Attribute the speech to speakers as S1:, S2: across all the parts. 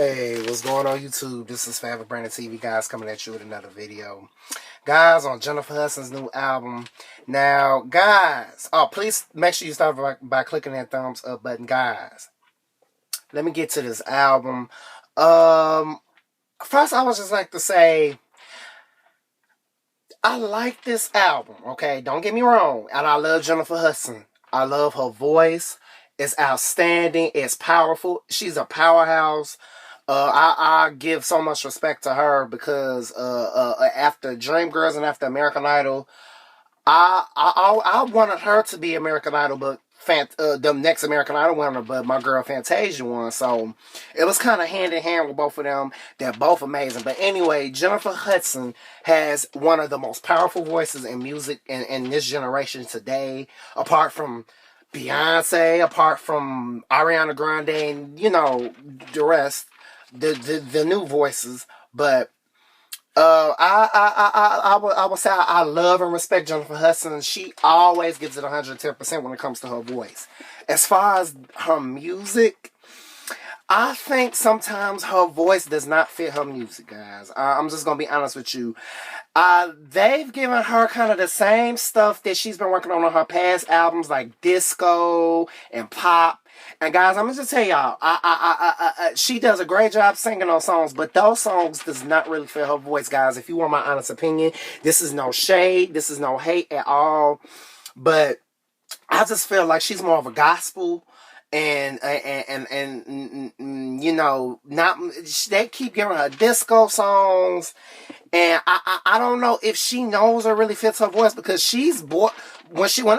S1: Hey, what's going on YouTube? This is Forever Brandon TV, guys, coming at you with another video. Guys, on Jennifer Hudson's new album. Now, guys, please make sure you start by clicking that thumbs up button, guys. Let me get to this album. First, I would just like to say, I like this album, okay? Don't get me wrong. And I love Jennifer Hudson. I love her voice. It's outstanding. It's powerful. She's a powerhouse. I give so much respect to her because after Dreamgirls and after American Idol, I wanted her to be American Idol, but the next American Idol winner, but my girl Fantasia won. So it was kind of hand in hand with both of them. They're both amazing. But anyway, Jennifer Hudson has one of the most powerful voices in music in this generation today, apart from Beyonce, apart from Ariana Grande, and you know the rest. The new voices, but I would say I love and respect Jennifer Hudson. She always gives it 110% when it comes to her voice. As far as her music, I think sometimes her voice does not fit her music, guys. I'm just gonna be honest with you. They've given her kind of the same stuff that she's been working on her past albums, like disco and pop. And guys, I'm just tell y'all, she does a great job singing those songs, but those songs does not really fit her voice, guys. If you want my honest opinion, this is no shade, this is no hate at all, but I just feel like she's more of a gospel. And you know, they keep giving her disco songs, and I don't know if she knows or really fits her voice, because she's when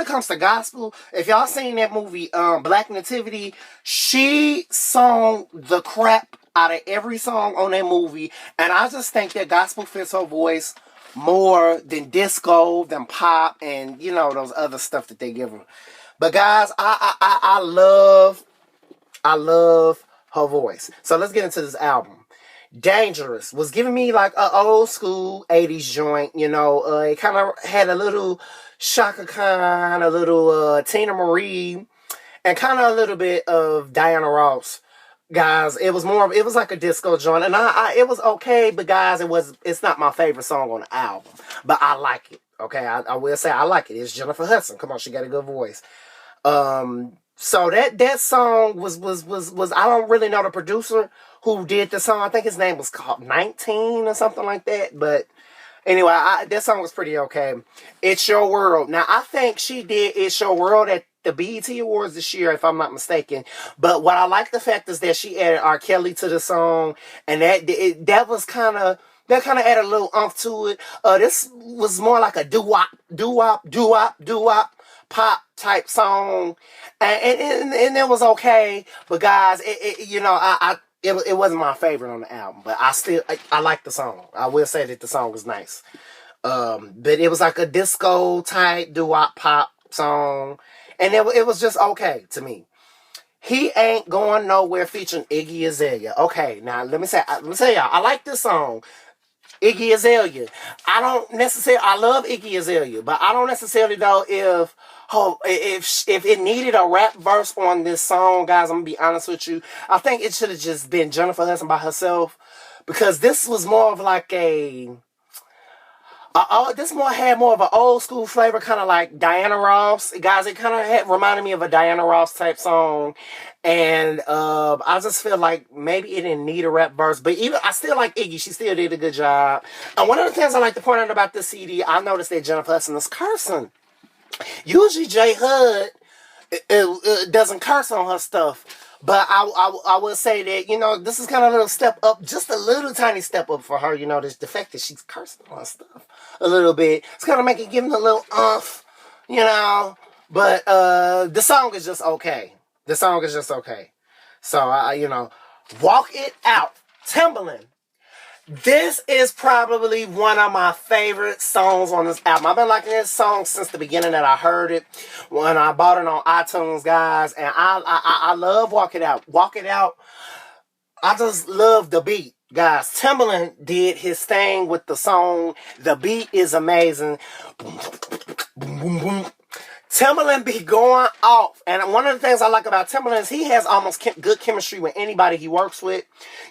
S1: it comes to gospel, if y'all seen that movie Black Nativity, she sung the crap out of every song on that movie, and I just think that gospel fits her voice more than disco, than pop, and you know those other stuff that they give her. But guys, I love her voice. So let's get into this album. Dangerous was giving me like an old school 80s joint, you know. It kind of had a little Shaka Khan, a little Tina Marie, and kind of a little bit of Diana Ross. Guys, it was like a disco joint, and it was okay, but guys, it's not my favorite song on the album, but I like it. Okay, I will say I like it. It's Jennifer Hudson. Come on, she got a good voice. So that song was I don't really know the producer who did the song. I think his name was called 19 or something like that. But anyway, that song was pretty okay. It's Your World. Now I think she did It's Your World at the BET Awards this year, if I'm not mistaken. But what I like the fact is that she added R. Kelly to the song, and that was kind of. That kind of added a little umph to it. This was more like a doo-wop pop type song, and it was okay. But guys, it wasn't my favorite on the album. But I like the song. I will say that the song was nice. But it was like a disco type doo-wop pop song, and it was just okay to me. He Ain't Going Nowhere featuring Iggy Azalea. Okay, now let me say y'all, I like this song. Iggy Azalea. I love Iggy Azalea, but I don't necessarily know if it needed a rap verse on this song, guys. I'm gonna be honest with you. I think it should have just been Jennifer Hudson by herself, because this was more of like this had more of an old school flavor, kind of like Diana Ross. Guys, it kind of reminded me of a Diana Ross type song. And I just feel like maybe it didn't need a rap verse. But I still like Iggy. She still did a good job. And one of the things I like to point out about this CD, I noticed that Jennifer Hudson is cursing. Usually JHUD doesn't curse on her stuff. But I will say that, you know, this is kind of a little step up, just a little tiny step up for her. You know, the fact that she's cursing on stuff a little bit. It's kind of making giving a little umph, you know. But the song is just okay. The song is just okay. So, you know, Walk It Out, Timbaland. This is probably one of my favorite songs on this album. I've been liking this song since the beginning that I heard it, when I bought it on iTunes, guys. And I love Walk It Out. Walk It Out, I just love the beat. Guys, Timbaland did his thing with the song. The beat is amazing. Boom, boom, boom, boom. Timbaland be going off. And one of the things I like about Timbaland is he has almost good chemistry with anybody he works with.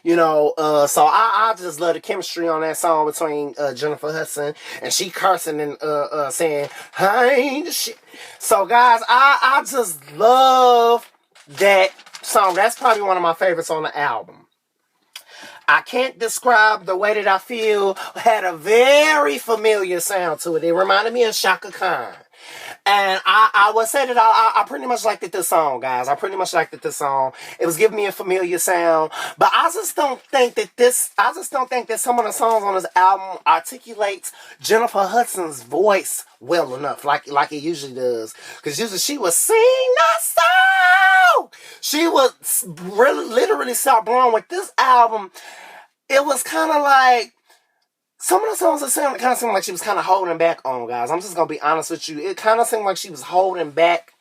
S1: You know, so I just love the chemistry on that song between Jennifer Hudson, and she cursing and saying, I ain't the shit. So guys, I just love that song. That's probably one of my favorites on the album. I Can't Describe the Way That I Feel had a very familiar sound to it. It reminded me of Shaka Khan. And I would say that I pretty much liked it this song, guys. I pretty much liked it this song. It was giving me a familiar sound. But I just don't think that some of the songs on this album articulates Jennifer Hudson's voice well enough, like it usually does. Because usually she would sing that song. She would really, literally start blowing. With this album, it was kind of like, some of the songs kind of seemed like she was kind of holding back on, guys. I'm just going to be honest with you. It kind of seemed like she was holding back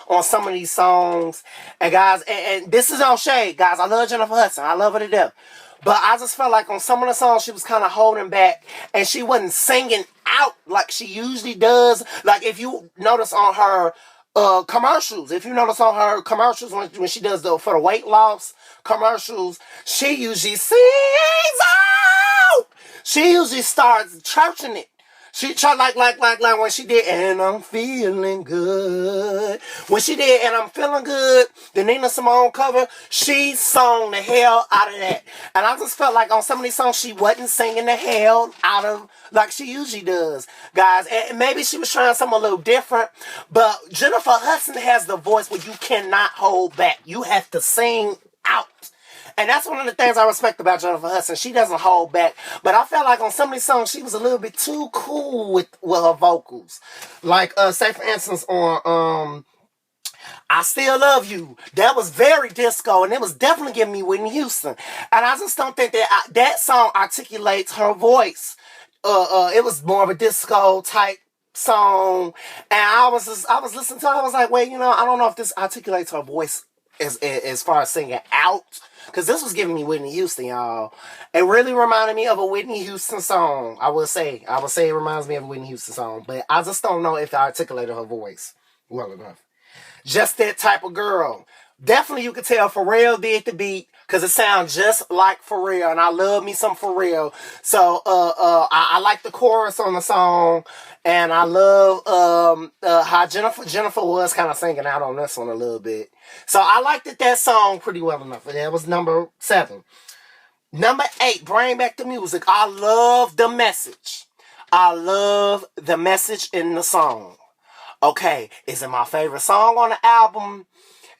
S1: on some of these songs. And guys, and this is no shade, guys. I love Jennifer Hudson. I love her to death. But I just felt like on some of the songs she was kind of holding back, and she wasn't singing out like she usually does. Like if you notice on her commercials, when she does for the weight loss commercials, she usually sings out. She usually starts churching it. She tried like when she did And I'm Feeling Good. When she did And I'm Feeling Good, the Nina Simone cover, she sung the hell out of that. And I just felt like on some of these songs she wasn't singing the hell out of like she usually does, guys. And maybe she was trying something a little different, but Jennifer Hudson has the voice where you cannot hold back. You have to sing out. And that's one of the things I respect about Jennifer Hudson. She doesn't hold back. But I felt like on some of these songs, she was a little bit too cool with her vocals. Like, say for instance, on I Still Love You. That was very disco, and it was definitely giving me Whitney Houston. And I just don't think that that song articulates her voice. It was more of a disco type song. And I was listening to it. I was like, wait, I don't know if this articulates her voice as far as singing out. Because this was giving me Whitney Houston, y'all. It really reminded me of a Whitney Houston song. I would say it reminds me of a Whitney Houston song. But I just don't know if I articulated her voice well enough. Just That Type of Girl. Definitely you could tell Pharrell did the beat. Because it sounds just like Pharrell. And I love me some Pharrell. So I like the chorus on the song. And I love how Jennifer was kind of singing out on this one a little bit. So I liked that song pretty well enough. That was number 7. Number 8, Bring Back the Music. I love the message. I love the message in the song. Okay, is it my favorite song on the album?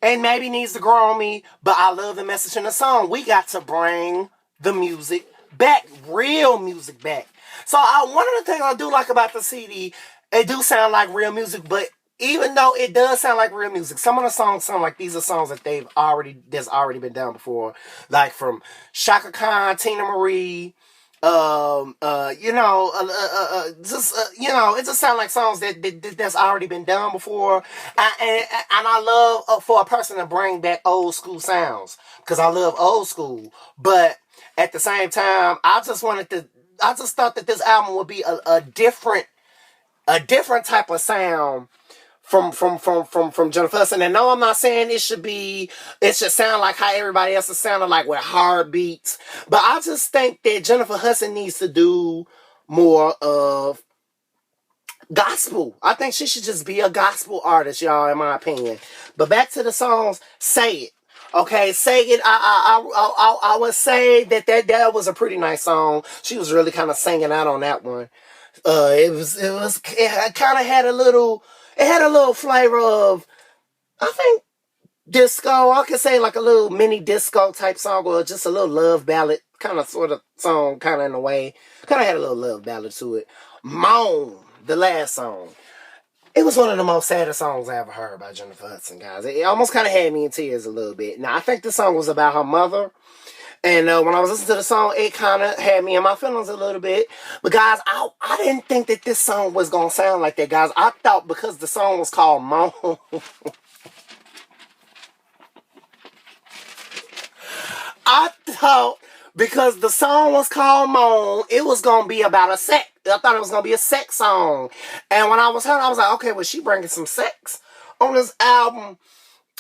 S1: And maybe needs to grow on me, but I love the message in the song. We got to bring the music back, real music back. So one of the things I do like about the CD, it do sound like real music, but even though it does sound like real music, some of the songs sound like these are songs that that's already been done before, like from Shaka Khan, Tina Marie, it just sounds like songs that's already been done before, and I love for a person to bring back old school sounds because I love old school, but at the same time, I just thought that this album would be a different type of sound from Jennifer Hudson. And no, I'm not saying it should sound like how everybody else is sounding, like with hard beats. But I just think that Jennifer Hudson needs to do more of gospel. I think she should just be a gospel artist, y'all, in my opinion. But back to the songs, Say It. Okay, Say It. I would say that was a pretty nice song. She was really kind of singing out on that one. It kind of had a little flavor of, I think, disco. I could say like a little mini disco type song, or just a little love ballad kind of sort of song, kind of in a way. Kind of had a little love ballad to it. Moan, the last song. It was one of the most saddest songs I ever heard by Jennifer Hudson, guys. It almost kind of had me in tears a little bit. Now, I think the song was about her mother. And when I was listening to the song, it kind of had me in my feelings a little bit. But guys, I didn't think that this song was going to sound like that, guys. I thought because the song was called Moan. I thought because the song was called Moan, it was going to be about a sex. thought it was gonna be a sex song. And when I was hearing, I was like, okay, well, she bringing some sex on this album.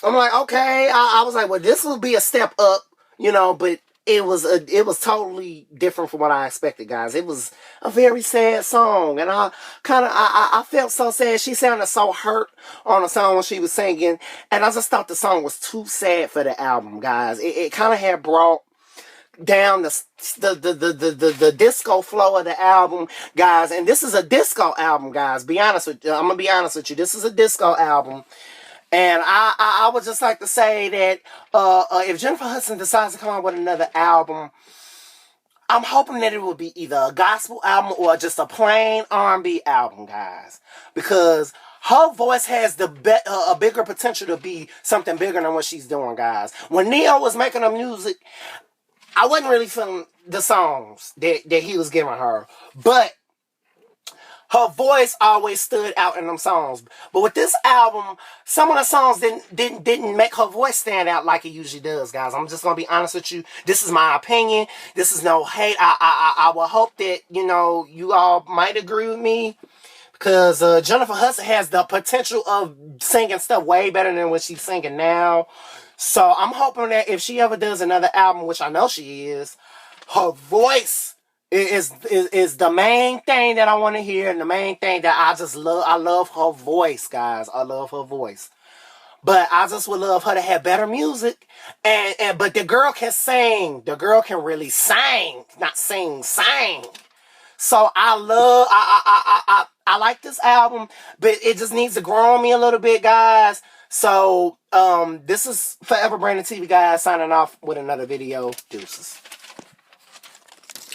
S1: I'm like, okay. I was like, well, this will be a step up, you know, but it was totally different from what I expected, guys. It was a very sad song, and I felt so sad. She sounded so hurt on the song when she was singing, and I just thought the song was too sad for the album, guys. It kind of had brought down the disco flow of the album, guys. And this is a disco album, guys. Be honest with you. I'm gonna be honest with you. This is a disco album. And I would just like to say that if Jennifer Hudson decides to come out with another album, I'm hoping that it will be either a gospel album or just a plain R&B album, guys. Because her voice has a bigger potential to be something bigger than what she's doing, guys. When Neo was making her music, I wasn't really feeling the songs that he was giving her. But her voice always stood out in them songs. But with this album, some of the songs didn't make her voice stand out like it usually does, guys. I'm just gonna be honest with you. This is my opinion. This is no hate. I will hope that, you know, you all might agree with me. Because Jennifer Hudson has the potential of singing stuff way better than what she's singing now. So I'm hoping that if she ever does another album, which I know she is, her voice is the main thing that I want to hear, and the main thing that I just love. I love her voice, guys. I love her voice. But I just would love her to have better music. But the girl can sing. The girl can really sing. Not sing, sing. So I like this album, but it just needs to grow on me a little bit, guys. So this is Forever Brandon TV, guys, signing off with another video. Deuces.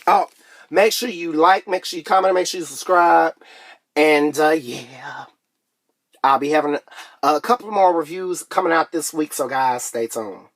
S1: Oh, make sure you like, make sure you comment, make sure you subscribe. And yeah, I'll be having a couple more reviews coming out this week. So guys, stay tuned.